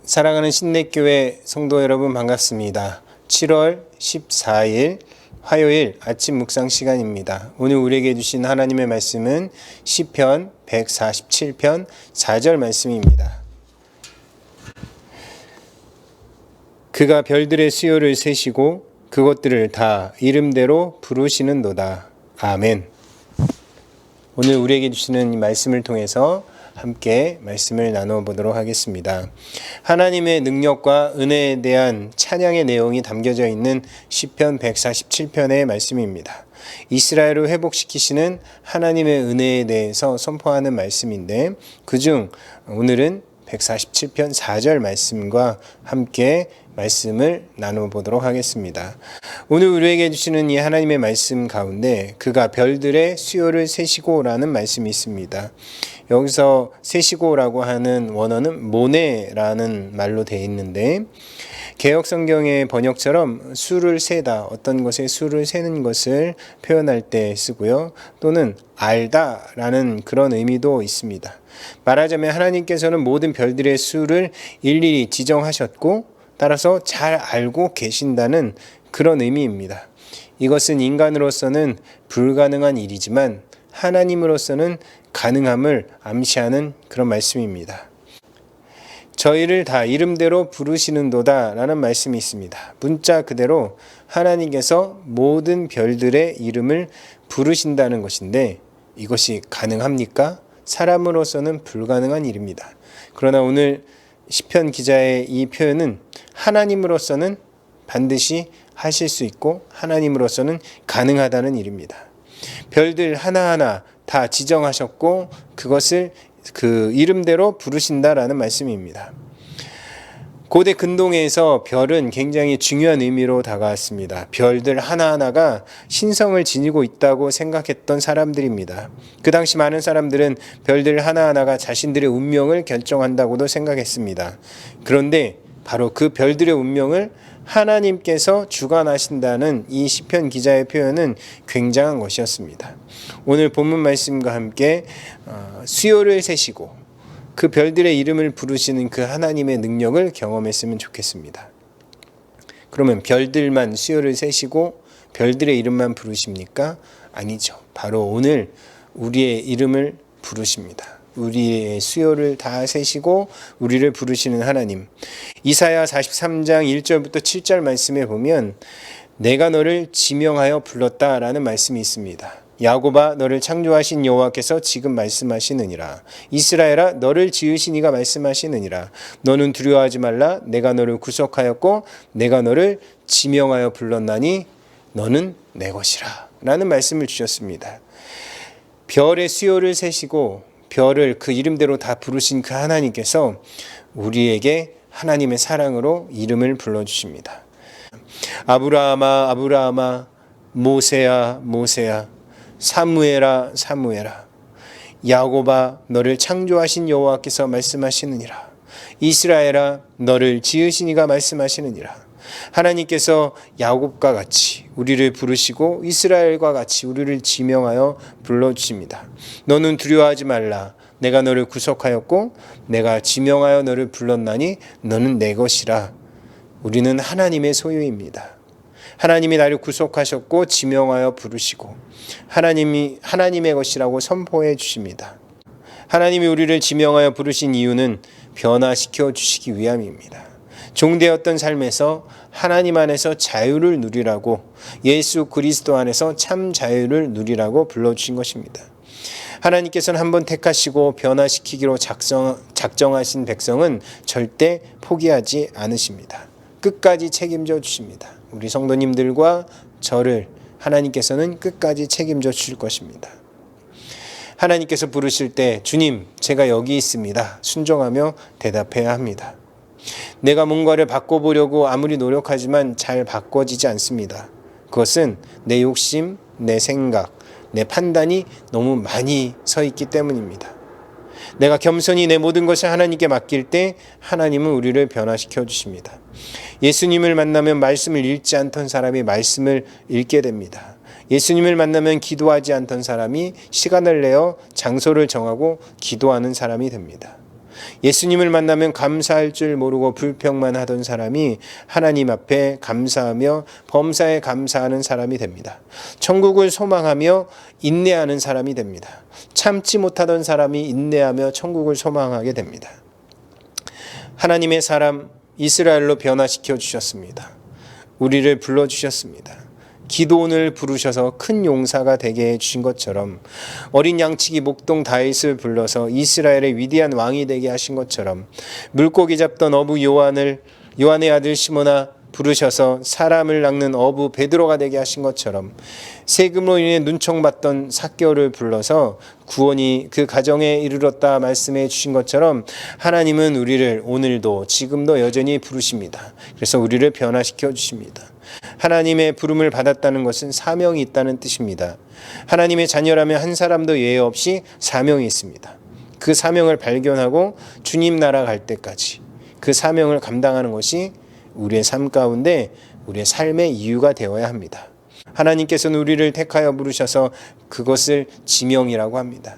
사랑하는 신내교회 성도 여러분 반갑습니다. 7월 14일 화요일 아침 묵상 시간입니다. 오늘 우리에게 주신 하나님의 말씀은 시편 147편 4절 말씀입니다. 그가 별들의 수요를 세시고 그것들을 다 이름대로 부르시는도다. 아멘. 오늘 우리에게 주시는 이 말씀을 통해서 함께 말씀을 나눠보도록 하겠습니다. 하나님의 능력과 은혜에 대한 찬양의 내용이 담겨져 있는 시편 147편의 말씀입니다. 이스라엘을 회복시키시는 하나님의 은혜에 대해서 선포하는 말씀인데 그중 오늘은 147편 4절 말씀과 함께 말씀을 나눠보도록 하겠습니다. 오늘 우리에게 주시는 이 하나님의 말씀 가운데 그가 별들의 수요를 세시고라는 말씀이 있습니다. 여기서 세시고라고 하는 원어는 모네라는 말로 되어 있는데 개역성경의 번역처럼 수를 세다, 어떤 것의 수를 세는 것을 표현할 때 쓰고요. 또는 알다라는 그런 의미도 있습니다. 말하자면 하나님께서는 모든 별들의 수를 일일이 지정하셨고 따라서 잘 알고 계신다는 그런 의미입니다. 이것은 인간으로서는 불가능한 일이지만 하나님으로서는 가능함을 암시하는 그런 말씀입니다. 저희를 다 이름대로 부르시는도다 라는 말씀이 있습니다. 문자 그대로 하나님께서 모든 별들의 이름을 부르신다는 것인데 이것이 가능합니까? 사람으로서는 불가능한 일입니다. 그러나 오늘 시편 기자의 이 표현은 하나님으로서는 반드시 하실 수 있고 하나님으로서는 가능하다는 일입니다. 별들 하나하나 다 지정하셨고 그것을 그 이름대로 부르신다라는 말씀입니다. 고대 근동에서 별은 굉장히 중요한 의미로 다가왔습니다. 별들 하나하나가 신성을 지니고 있다고 생각했던 사람들입니다. 그 당시 많은 사람들은 별들 하나하나가 자신들의 운명을 결정한다고도 생각했습니다. 그런데 바로 그 별들의 운명을 하나님께서 주관하신다는 이 시편 기자의 표현은 굉장한 것이었습니다. 오늘 본문 말씀과 함께 수요를 세시고 그 별들의 이름을 부르시는 그 하나님의 능력을 경험했으면 좋겠습니다. 그러면 별들만 수요를 세시고 별들의 이름만 부르십니까? 아니죠. 바로 오늘 우리의 이름을 부르십니다. 우리의 수요를 다 세시고 우리를 부르시는 하나님. 이사야 43장 1절부터 7절 말씀에 보면 내가 너를 지명하여 불렀다라는 말씀이 있습니다. 야곱아 너를 창조하신 여호와께서 지금 말씀하시느니라. 이스라엘아 너를 지으신 이가 말씀하시느니라. 너는 두려워하지 말라. 내가 너를 구속하였고 내가 너를 지명하여 불렀나니 너는 내 것이라 라는 말씀을 주셨습니다. 별의 수요를 세시고 별을 그 이름대로 다 부르신 그 하나님께서 우리에게 하나님의 사랑으로 이름을 불러주십니다. 아브라함아 아브라함아 모세야 모세야 사무엘아 사무엘아 야곱아 너를 창조하신 여호와께서 말씀하시느니라. 이스라엘아 너를 지으신 이가 말씀하시느니라. 하나님께서 야곱과 같이 우리를 부르시고 이스라엘과 같이 우리를 지명하여 불러주십니다. 너는 두려워하지 말라. 내가 너를 구속하였고 내가 지명하여 너를 불렀나니 너는 내 것이라. 우리는 하나님의 소유입니다. 하나님이 나를 구속하셨고 지명하여 부르시고 하나님의 것이라고 선포해 주십니다. 하나님이 우리를 지명하여 부르신 이유는 변화시켜 주시기 위함입니다. 종되었던 삶에서 하나님 안에서 자유를 누리라고 예수 그리스도 안에서 참 자유를 누리라고 불러주신 것입니다. 하나님께서는 한번 택하시고 변화시키기로 작정하신 백성은 절대 포기하지 않으십니다. 끝까지 책임져 주십니다. 우리 성도님들과 저를 하나님께서는 끝까지 책임져 주실 것입니다. 하나님께서 부르실 때 주님 제가 여기 있습니다. 순종하며 대답해야 합니다. 내가 뭔가를 바꿔보려고 아무리 노력하지만 잘 바꿔지지 않습니다. 그것은 내 욕심, 내 생각, 내 판단이 너무 많이 서 있기 때문입니다. 내가 겸손히 내 모든 것을 하나님께 맡길 때 하나님은 우리를 변화시켜 주십니다. 예수님을 만나면 말씀을 읽지 않던 사람이 말씀을 읽게 됩니다. 예수님을 만나면 기도하지 않던 사람이 시간을 내어 장소를 정하고 기도하는 사람이 됩니다. 예수님을 만나면 감사할 줄 모르고 불평만 하던 사람이 하나님 앞에 감사하며 범사에 감사하는 사람이 됩니다. 천국을 소망하며 인내하는 사람이 됩니다. 참지 못하던 사람이 인내하며 천국을 소망하게 됩니다. 하나님의 사람 이스라엘로 변화시켜 주셨습니다. 우리를 불러주셨습니다. 기도원을 부르셔서 큰 용사가 되게 해주신 것처럼, 어린 양치기 목동 다윗을 불러서 이스라엘의 위대한 왕이 되게 하신 것처럼, 물고기 잡던 어부 요한의 아들 시몬아 부르셔서 사람을 낚는 어부 베드로가 되게 하신 것처럼, 세금으로 인해 눈총받던 삭개오를 불러서 구원이 그 가정에 이르렀다 말씀해 주신 것처럼, 하나님은 우리를 오늘도 지금도 여전히 부르십니다. 그래서 우리를 변화시켜 주십니다. 하나님의 부름을 받았다는 것은 사명이 있다는 뜻입니다. 하나님의 자녀라면 한 사람도 예외 없이 사명이 있습니다. 그 사명을 발견하고 주님 나라 갈 때까지 그 사명을 감당하는 것이 우리의 삶 가운데 우리의 삶의 이유가 되어야 합니다. 하나님께서는 우리를 택하여 부르셔서 그것을 지명이라고 합니다.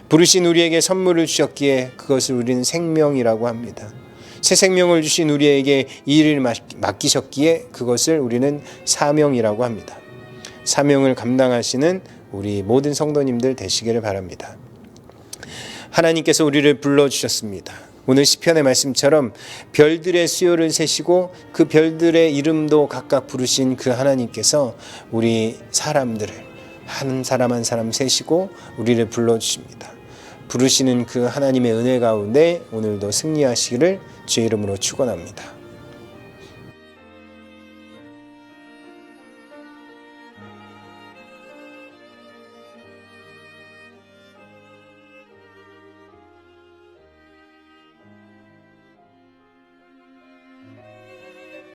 부르신 우리에게 선물을 주셨기에 그것을 우리는 생명이라고 합니다. 새 생명을 주신 우리에게 이 일을 맡기셨기에 그것을 우리는 사명이라고 합니다. 사명을 감당하시는 우리 모든 성도님들 되시기를 바랍니다. 하나님께서 우리를 불러주셨습니다. 오늘 시편의 말씀처럼 별들의 수요를 세시고 그 별들의 이름도 각각 부르신 그 하나님께서 우리 사람들을 한 사람 한 사람 세시고 우리를 불러주십니다. 부르시는 그 하나님의 은혜 가운데 오늘도 승리하시기를 주의 이름으로 축원합니다.